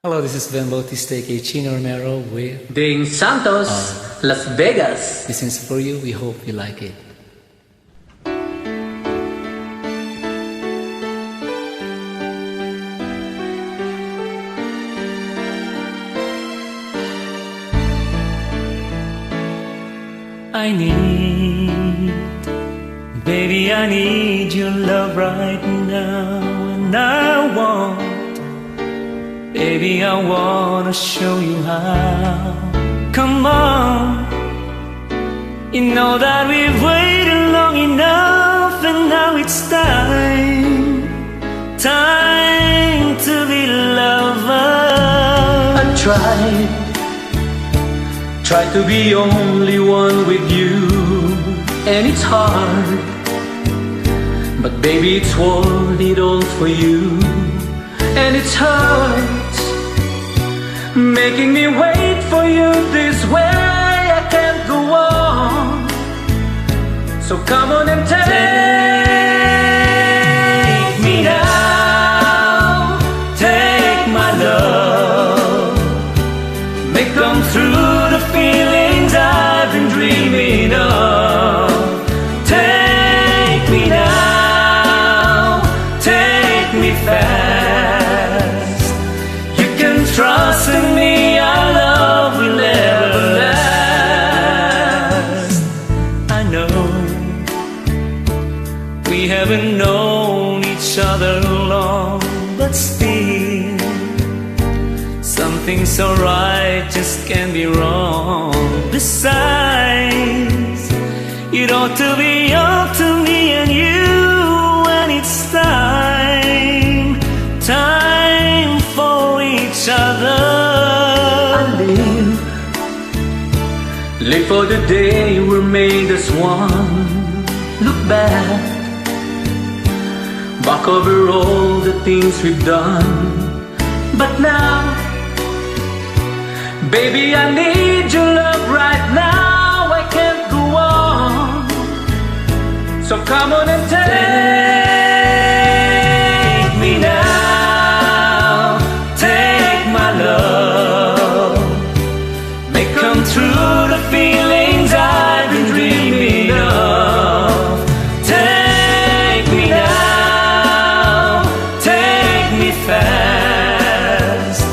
Hello, this is Ben Bautista, aka Chino Romero with Ding Santos, Las Vegas. This is for you. We hope you like it. Baby, I need your love right now, and I want, baby, I wanna show you how. Come on, you know that we've waited long enough, and now it's time to be lovers. I tried to be only one with you, and it's hard, but baby, it's worth it all for you. And it's hurt, making me wait for you this way. I can't go on, so come on and take me now. Take my love, make come through the feelings I've been dreaming of. Take me now, take me fast. You can trust in me, our love will never last. I know we haven't known each other long, but still something so right just can't be wrong. Besides, it ought to be up to me and you when it's time for each other. I live for the day we're made as one. Look back over all the things we've done. But now, baby, I need your love right now. I can't go on, so come on and take me now. Take my love, make come true the feelings I've been dreaming of. Take me now, take me fast.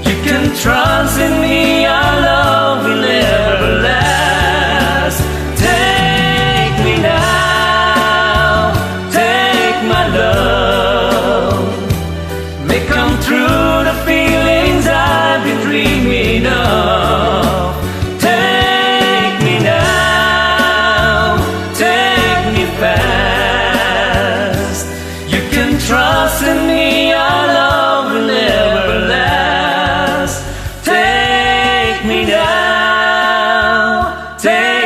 You can trust in me, our love will never last. Take me now, take my love, make come true the feelings I've been dreaming of. Take me now, take me fast. You can trust in me, our love will never last. Take me now, take